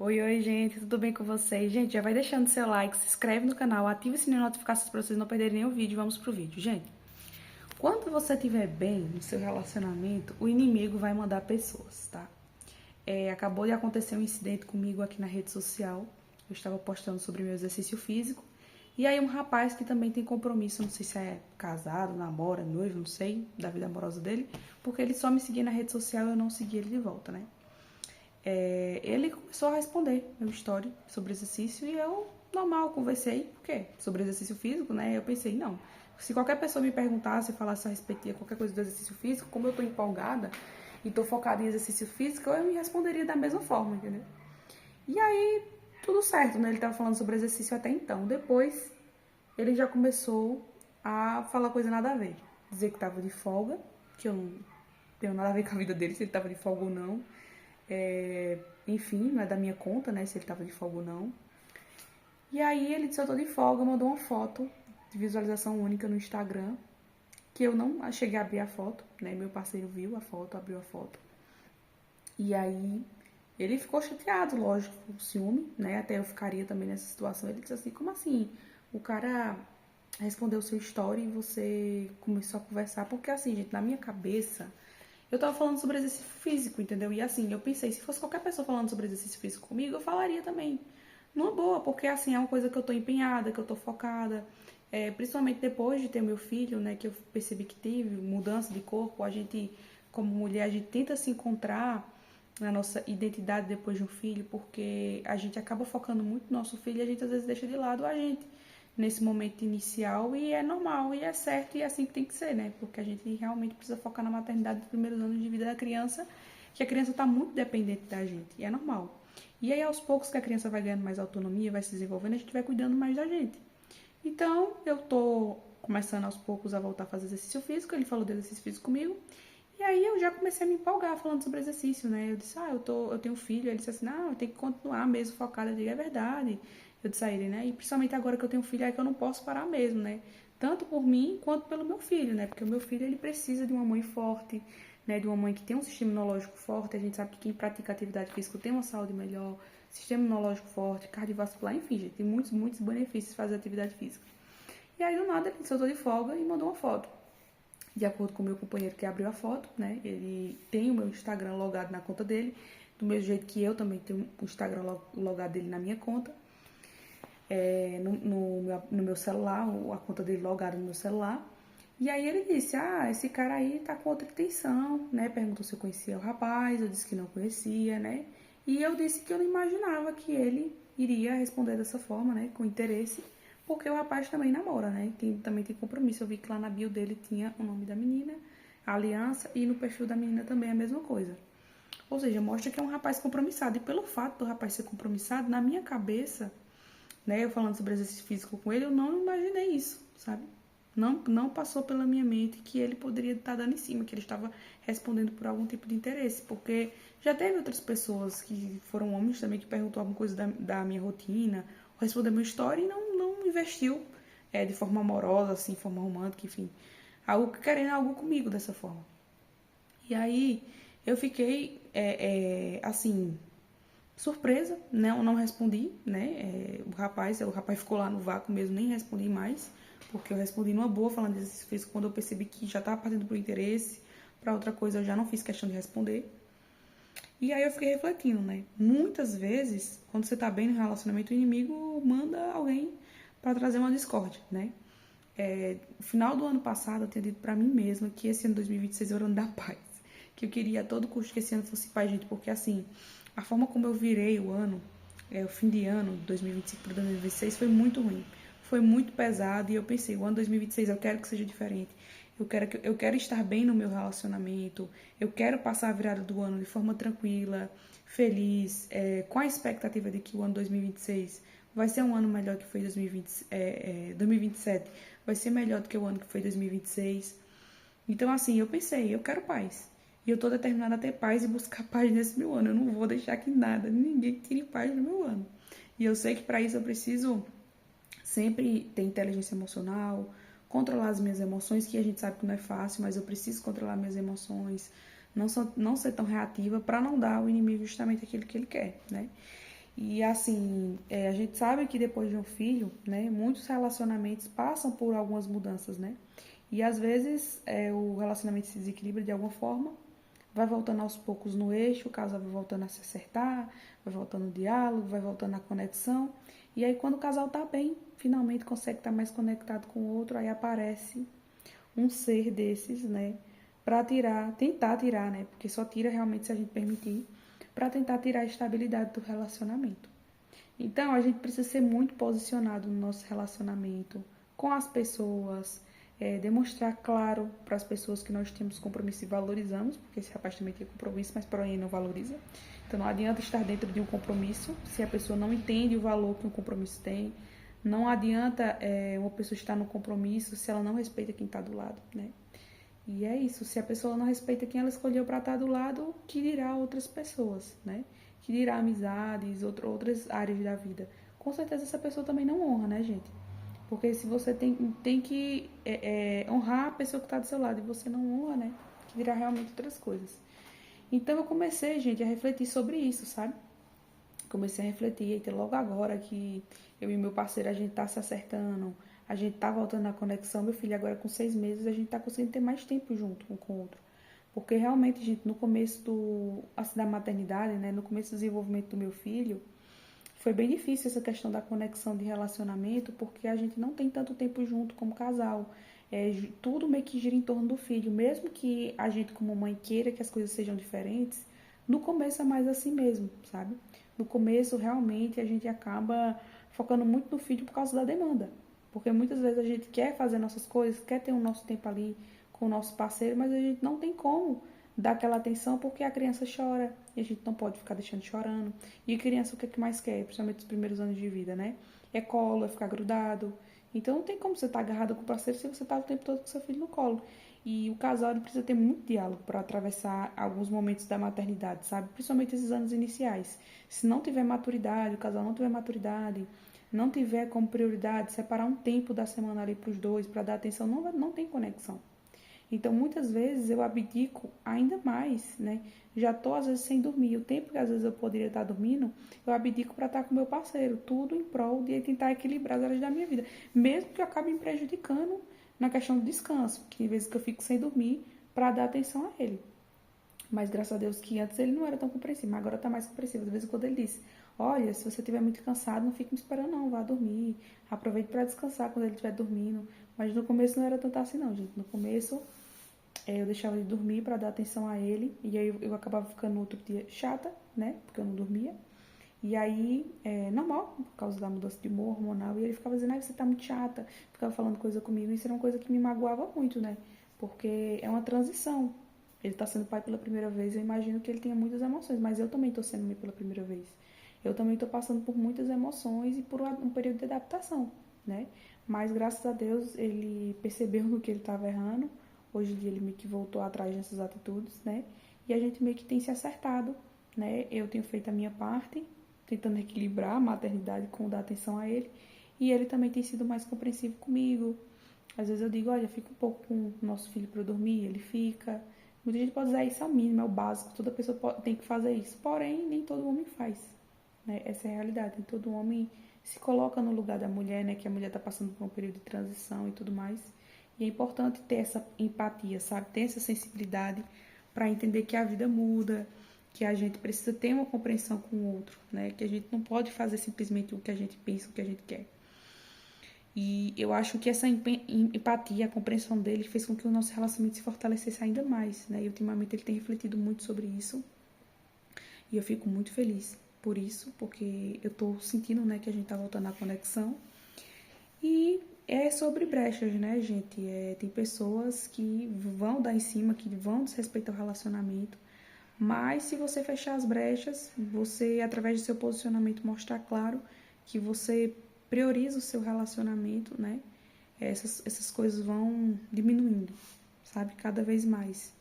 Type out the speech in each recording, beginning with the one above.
Oi, gente, tudo bem com vocês? Gente, já vai deixando seu like, se inscreve no canal, ativa o sininho de notificações para vocês não perderem nenhum vídeo. Vamos pro vídeo, gente. Quando você estiver bem no seu relacionamento, o inimigo vai mandar pessoas, tá? Acabou de acontecer um incidente comigo aqui na rede social. Eu estava postando sobre meu exercício físico. E aí um rapaz que também tem compromisso, não sei se é casado, namora, noivo, não sei, da vida amorosa dele, porque ele só me seguia na rede social e eu não segui ele de volta, né? Ele começou a responder meu story sobre exercício e eu, normal, conversei, por quê? Sobre exercício físico, né? Eu pensei, não, se qualquer pessoa me perguntasse, falasse a respeito de qualquer coisa do exercício físico, como eu tô empolgada e tô focada em exercício físico, eu me responderia da mesma forma, entendeu? E aí, tudo certo, né? Ele tava falando sobre exercício até então. Depois, ele já começou a falar coisa nada a ver. Dizer que tava de folga, que eu não tenho nada a ver com a vida dele, se ele tava de folga ou não. Enfim, não é da minha conta, né? Se ele tava de folga ou não. E aí ele disse: eu tô de folga, mandou uma foto de visualização única no Instagram, que eu não cheguei a abrir a foto, né? Meu parceiro viu a foto, abriu a foto. E aí ele ficou chateado, lógico, com ciúme, né? Até eu ficaria também nessa situação. Ele disse assim: como assim? O cara respondeu seu story e você começou a conversar? Porque assim, gente, na minha cabeça, eu tava falando sobre exercício físico, entendeu? E assim, eu pensei, se fosse qualquer pessoa falando sobre exercício físico comigo, eu falaria também. Numa boa, porque assim, é uma coisa que eu tô empenhada, que eu tô focada. Principalmente depois de ter meu filho, né? Que eu percebi que tive mudança de corpo. A gente, como mulher, a gente tenta se encontrar na nossa identidade depois de um filho, porque a gente acaba focando muito no nosso filho e a gente às vezes deixa de lado a gente nesse momento inicial, e é normal, e é certo, e é assim que tem que ser, né? Porque a gente realmente precisa focar na maternidade dos primeiros anos de vida da criança, que a criança está muito dependente da gente, e é normal. E aí, aos poucos que a criança vai ganhando mais autonomia, vai se desenvolvendo, a gente vai cuidando mais da gente. Então, eu tô começando aos poucos a voltar a fazer exercício físico, ele falou de exercício físico comigo, e aí eu já comecei a me empolgar falando sobre exercício, né? Eu disse, eu tenho filho. Ele disse assim, não, eu tenho que continuar mesmo focada. Eu digo, é verdade. Eu disse a ele, né? E principalmente agora que eu tenho filho, é que eu não posso parar mesmo, né? Tanto por mim quanto pelo meu filho, né? Porque o meu filho, ele precisa de uma mãe forte, né? De uma mãe que tem um sistema imunológico forte. A gente sabe que quem pratica atividade física tem uma saúde melhor, sistema imunológico forte, cardiovascular, enfim, gente, tem muitos, muitos benefícios fazer atividade física. E aí, do nada, ele soltou de folga e mandou uma foto. De acordo com o meu companheiro que abriu a foto, né? Ele tem o meu Instagram logado na conta dele, do mesmo jeito que eu também tenho o Instagram logado dele na minha conta, no meu celular, a conta dele logada no meu celular. E aí ele disse, esse cara aí tá com outra intenção, né? Perguntou se eu conhecia o rapaz, eu disse que não conhecia, né? E eu disse que eu não imaginava que ele iria responder dessa forma, né? Com interesse, porque o rapaz também namora, né? Também tem compromisso. Eu vi que lá na bio dele tinha o nome da menina, a aliança, e no perfil da menina também a mesma coisa. Ou seja, mostra que é um rapaz compromissado. E pelo fato do rapaz ser compromissado, na minha cabeça, né, eu falando sobre exercício físico com ele, eu não imaginei isso, sabe? Não passou pela minha mente que ele poderia estar dando em cima, que ele estava respondendo por algum tipo de interesse, porque já teve outras pessoas que foram homens também que perguntou alguma coisa da minha rotina, respondeu minha história e não investiu de forma amorosa, assim, forma romântica, enfim, algo querendo algo comigo dessa forma. E aí eu fiquei, assim, surpresa, não respondi, né? O rapaz ficou lá no vácuo mesmo, nem respondi mais, porque eu respondi numa boa falando de exercício físico quando eu percebi que já estava partindo pro interesse, para outra coisa eu já não fiz questão de responder. E aí eu fiquei refletindo, né? Muitas vezes, quando você tá bem no relacionamento, o inimigo manda alguém para trazer uma discórdia, né? No final do ano passado, eu tinha dito pra mim mesma que esse ano 2026 era o ano da paz. Que eu queria a todo custo que esse ano fosse paz, gente, porque assim, a forma como eu virei o ano, o fim de ano, 2025 para 2026, foi muito ruim. Foi muito pesado e eu pensei, o ano 2026 eu quero que seja diferente. Eu quero estar bem no meu relacionamento, eu quero passar a virada do ano de forma tranquila, feliz, com a expectativa de que o ano 2026 vai ser um ano melhor que foi 2027, vai ser melhor do que o ano que foi 2026. Então, assim, eu pensei, eu quero paz. E eu tô determinada a ter paz e buscar paz nesse meu ano. Eu não vou deixar que nada, ninguém tire paz no meu ano. E eu sei que para isso eu preciso sempre ter inteligência emocional, controlar as minhas emoções, que a gente sabe que não é fácil, mas eu preciso controlar minhas emoções, não ser tão reativa para não dar ao inimigo justamente aquilo que ele quer, né? E assim, a gente sabe que depois de um filho, né, muitos relacionamentos passam por algumas mudanças, né? E às vezes o relacionamento se desequilibra de alguma forma, vai voltando aos poucos no eixo, o casal vai voltando a se acertar, vai voltando o diálogo, vai voltando a conexão. E aí quando o casal tá bem, finalmente consegue estar mais conectado com o outro, aí aparece um ser desses, né, para tentar tirar, né, porque só tira realmente se a gente permitir, para tentar tirar a estabilidade do relacionamento. Então, a gente precisa ser muito posicionado no nosso relacionamento com as pessoas, demonstrar claro para as pessoas que nós temos compromisso e valorizamos, porque esse rapaz também tem compromisso, mas porém não valoriza. Então, não adianta estar dentro de um compromisso se a pessoa não entende o valor que um compromisso tem. Não adianta uma pessoa estar no compromisso se ela não respeita quem está do lado, né? E é isso, se a pessoa não respeita quem ela escolheu para estar do lado, que dirá outras pessoas, né? Que dirá amizades, outras áreas da vida. Com certeza essa pessoa também não honra, né, gente? Porque se você tem que honrar a pessoa que está do seu lado e você não honra, né? Que dirá realmente outras coisas. Então eu comecei, gente, a refletir sobre isso, sabe? Comecei a refletir, e logo agora que eu e meu parceiro, a gente tá se acertando, a gente tá voltando à conexão, meu filho, agora com 6 meses, a gente tá conseguindo ter mais tempo junto um com o outro. Porque realmente, gente, no começo assim, da maternidade, né, no começo do desenvolvimento do meu filho, foi bem difícil essa questão da conexão de relacionamento, porque a gente não tem tanto tempo junto como casal. Tudo meio que gira em torno do filho. Mesmo que a gente, como mãe, queira que as coisas sejam diferentes, no começo é mais assim mesmo, sabe? No começo, realmente, a gente acaba focando muito no filho por causa da demanda. Porque muitas vezes a gente quer fazer nossas coisas, quer ter o nosso tempo ali com o nosso parceiro, mas a gente não tem como dar aquela atenção porque a criança chora e a gente não pode ficar deixando chorando. E a criança o que é que mais quer, principalmente nos primeiros anos de vida, né? É colo, é ficar grudado. Então não tem como você estar agarrado com o parceiro se você está o tempo todo com seu filho no colo. E o casal precisa ter muito diálogo para atravessar alguns momentos da maternidade, sabe? Principalmente esses anos iniciais. Se não tiver maturidade, o casal não tiver maturidade, não tiver como prioridade separar um tempo da semana ali para os dois, para dar atenção, não tem conexão. Então, muitas vezes eu abdico ainda mais, né? Já tô às vezes sem dormir. O tempo que às vezes eu poderia estar dormindo, eu abdico para estar com meu parceiro. Tudo em prol de tentar equilibrar as áreas da minha vida. Mesmo que eu acabe me prejudicando na questão do descanso, que às vezes que eu fico sem dormir para dar atenção a ele. Mas graças a Deus que antes ele não era tão compreensivo, mas agora tá mais compreensivo. De vez em quando ele disse: Olha, se você estiver muito cansado, não fique me esperando, não, vá dormir. Aproveite para descansar quando ele estiver dormindo. Mas no começo não era tanto assim, não, gente. No começo eu deixava ele dormir para dar atenção a ele. E aí eu acabava ficando no outro dia chata, né? Porque eu não dormia. E aí, normal, por causa da mudança de humor hormonal. E ele ficava dizendo, você tá muito chata. Ficava falando coisa comigo. Isso era uma coisa que me magoava muito, né? Porque é uma transição. Ele tá sendo pai pela primeira vez. Eu imagino que ele tenha muitas emoções. Mas eu também tô sendo mãe pela primeira vez. Eu também tô passando por muitas emoções e por um período de adaptação, né? Mas graças a Deus ele percebeu no que ele estava errando. Hoje em dia ele meio que voltou atrás dessas atitudes, né? E a gente meio que tem se acertado, né? Eu tenho feito a minha parte, tentando equilibrar a maternidade com dar atenção a ele. E ele também tem sido mais compreensivo comigo. Às vezes eu digo, olha, fica um pouco com o nosso filho para eu dormir, ele fica. Muita gente pode dizer, isso é o mínimo, é o básico, toda pessoa tem que fazer isso. Porém, nem todo homem faz, né? Essa é a realidade. Nem todo homem se coloca no lugar da mulher, né? Que a mulher está passando por um período de transição e tudo mais. E é importante ter essa empatia, sabe? Ter essa sensibilidade para entender que a vida muda, que a gente precisa ter uma compreensão com o outro, né? Que a gente não pode fazer simplesmente o que a gente pensa, o que a gente quer. E eu acho que essa empatia, a compreensão dele fez com que o nosso relacionamento se fortalecesse ainda mais, né? E ultimamente ele tem refletido muito sobre isso. E eu fico muito feliz por isso, porque eu tô sentindo, né, que a gente tá voltando à conexão. E é sobre brechas, né, gente? Tem pessoas que vão dar em cima, que vão desrespeitar o relacionamento. Mas se você fechar as brechas, você, através do seu posicionamento, mostrar claro que você prioriza o seu relacionamento, né? Essas coisas vão diminuindo, sabe? Cada vez mais.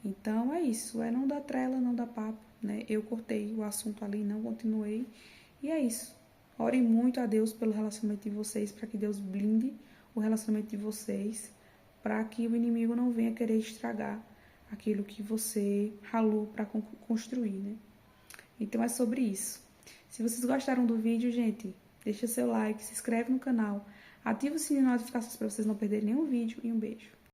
Então é isso, não dar trela, não dar papo, né? Eu cortei o assunto ali, não continuei. E é isso. Orem muito a Deus pelo relacionamento de vocês, para que Deus blinde o relacionamento de vocês, para que o inimigo não venha querer estragar aquilo que você ralou para construir, né? Então é sobre isso. Se vocês gostaram do vídeo, gente, deixa seu like, se inscreve no canal, ativa o sininho de notificações para vocês não perderem nenhum vídeo e um beijo.